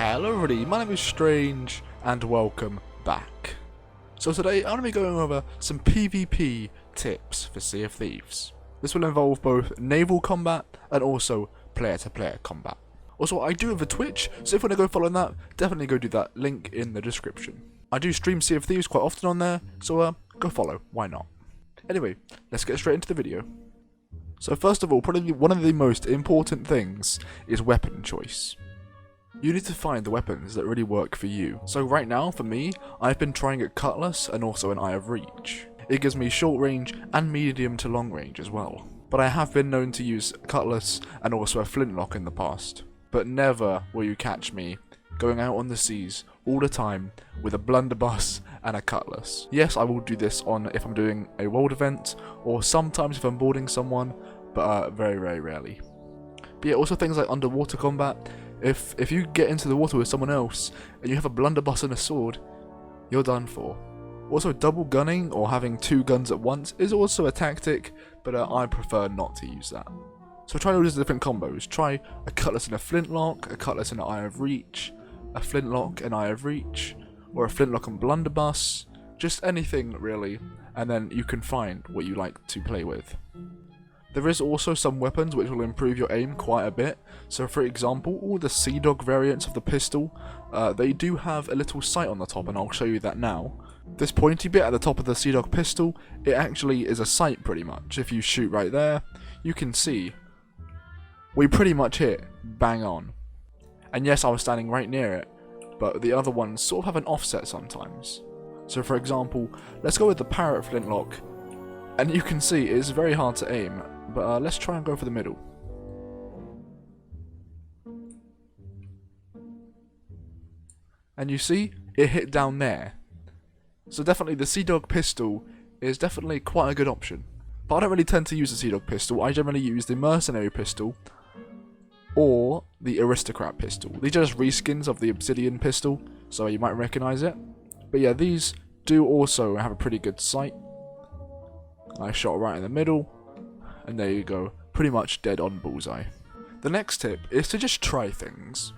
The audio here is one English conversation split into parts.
Hello everybody, my name is Strange and welcome back. So today I'm going to be going over some PvP tips for Sea of Thieves. This will involve both naval combat and also player-to-player combat. Also, I do have a Twitch, so if you want to go follow that, definitely go do that, link in the description. I do stream Sea of Thieves quite often on there, so go follow, why not? Anyway, let's get straight into the video. So first of all, probably one of the most important things is weapon choice. You need to find the weapons that really work for you. So right now, for me, I've been trying a cutlass and also an eye of reach. It gives me short range and medium to long range as well. But I have been known to use cutlass and also a flintlock in the past. But never will you catch me going out on the seas all the time with a blunderbuss and a cutlass. Yes, I will do this on if I'm doing a world event or sometimes if I'm boarding someone, but very, very rarely. But yeah, also things like underwater combat. If you get into the water with someone else and you have a blunderbuss and a sword, you're done for. Also, double gunning or having two guns at once is also a tactic, but I prefer not to use that. So try all these different combos. Try a cutlass and a flintlock, a cutlass and an eye of reach, a flintlock and eye of reach, or a flintlock and blunderbuss. Just anything really, and then you can find what you like to play with. There is also some weapons which will improve your aim quite a bit. So for example, all the Sea Dog variants of the pistol, they do have a little sight on the top, and I'll show you that now. This pointy bit at the top of the Sea Dog pistol, it actually is a sight pretty much. If you shoot right there, you can see we pretty much hit bang on. And yes, I was standing right near it, but the other ones sort of have an offset sometimes. So for example, let's go with the Parrot Flintlock, and you can see it's very hard to aim. But let's try and go for the middle. And you see, it hit down there. So definitely the Sea Dog pistol is definitely quite a good option. But I don't really tend to use the Sea Dog pistol. I generally use the Mercenary pistol or the Aristocrat pistol. These are just reskins of the Obsidian pistol, so you might recognise it. But yeah, these do also have a pretty good sight. I shot right in the middle. And there you go, pretty much dead on bullseye. The next tip is to just try things.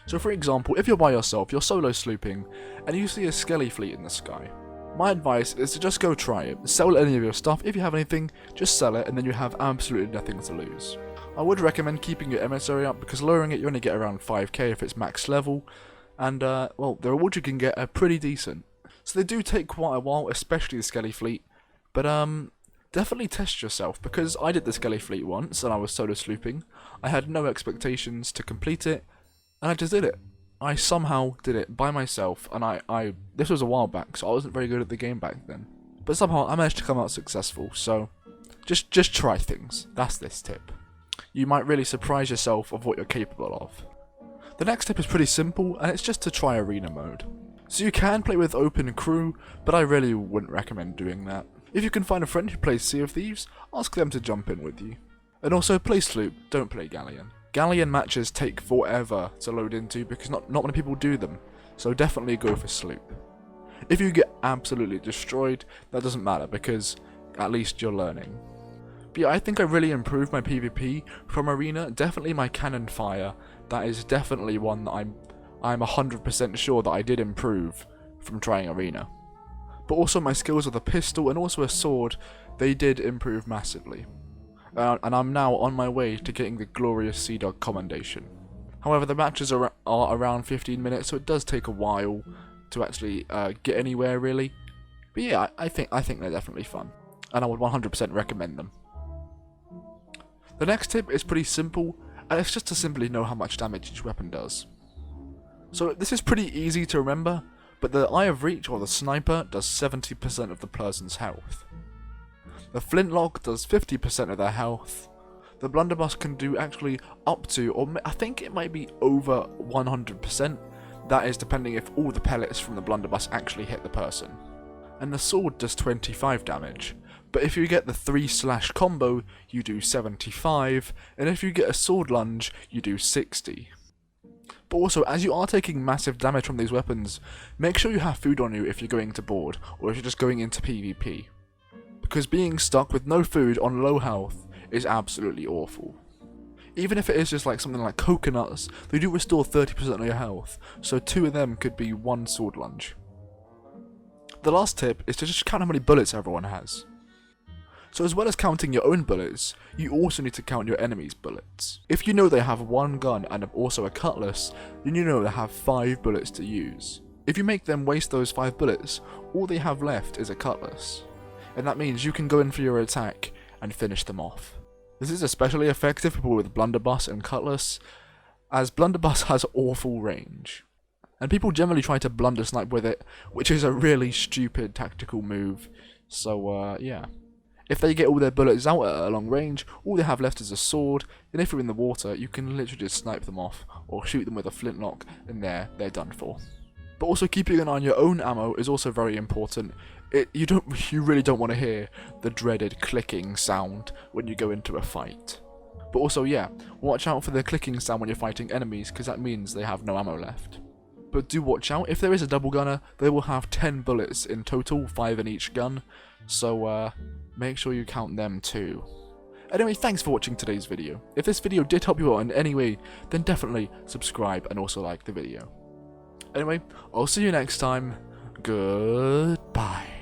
So for example, if you're by yourself, you're solo slooping, and you see a skelly fleet in the sky, my advice is to just go try it. Sell any of your stuff. If you have anything, just sell it, and then you have absolutely nothing to lose. I would recommend keeping your emissary up, because lowering it you only get around 5k if it's max level, and well, the rewards you can get are pretty decent. So they do take quite a while, especially the skelly fleet, but definitely test yourself, because I did the Skelly Fleet once and I was solo slooping. I had no expectations to complete it, and I just did it. I somehow did it by myself, and this was a while back, so I wasn't very good at the game back then. But somehow I managed to come out successful, so just try things. That's this tip. You might really surprise yourself of what you're capable of. The next tip is pretty simple, and it's just to try arena mode. So you can play with open crew, but I really wouldn't recommend doing that. If you can find a friend who plays Sea of Thieves, ask them to jump in with you. And also, play sloop, don't play galleon. Galleon matches take forever to load into because not many people do them, so definitely go for sloop. If you get absolutely destroyed, that doesn't matter because at least you're learning. But yeah, I think I really improved my PvP from arena. Definitely my cannon fire, that is definitely one that I'm 100% sure that I did improve from trying arena. But also my skills with a pistol and also a sword, they did improve massively. And I'm now on my way to getting the glorious Sea Dog commendation. However, the matches are around 15 minutes, so it does take a while to actually get anywhere really. But yeah, I think they're definitely fun, and I would 100% recommend them. The next tip is pretty simple, and it's just to simply know how much damage each weapon does. So this is pretty easy to remember. But the Eye of Reach, or the Sniper, does 70% of the person's health. The Flintlock does 50% of their health. The Blunderbuss can do actually up to, or I think it might be over 100%. That is depending if all the pellets from the Blunderbuss actually hit the person. And the Sword does 25 damage. But if you get the 3/ combo, you do 75. And if you get a Sword Lunge, you do 60. But also, as you are taking massive damage from these weapons, make sure you have food on you if you're going to board, or if you're just going into PvP. Because being stuck with no food on low health is absolutely awful. Even if it is just like something like coconuts, they do restore 30% of your health, so 2 of them could be 1 sword lunge. The last tip is to just count how many bullets everyone has. So as well as counting your own bullets, you also need to count your enemy's bullets. If you know they have 1 gun and also a cutlass, then you know they have 5 bullets to use. If you make them waste those 5 bullets, all they have left is a cutlass. And that means you can go in for your attack and finish them off. This is especially effective for people with blunderbuss and cutlass, as blunderbuss has awful range. And people generally try to blunder snipe with it, which is a really stupid tactical move, so yeah. If they get all their bullets out at a long range, all they have left is a sword, and if you're in the water, you can literally just snipe them off, or shoot them with a flintlock, and they're done for. But also keeping an eye on your own ammo is also very important. You really don't want to hear the dreaded clicking sound when you go into a fight. But also, yeah, watch out for the clicking sound when you're fighting enemies, because that means they have no ammo left. But do watch out, if there is a double gunner, they will have 10 bullets in total, 5 in each gun, so make sure you count them too. Anyway, thanks for watching today's video. If this video did help you out in any way, then definitely subscribe and also like the video. Anyway, I'll see you next time. Goodbye.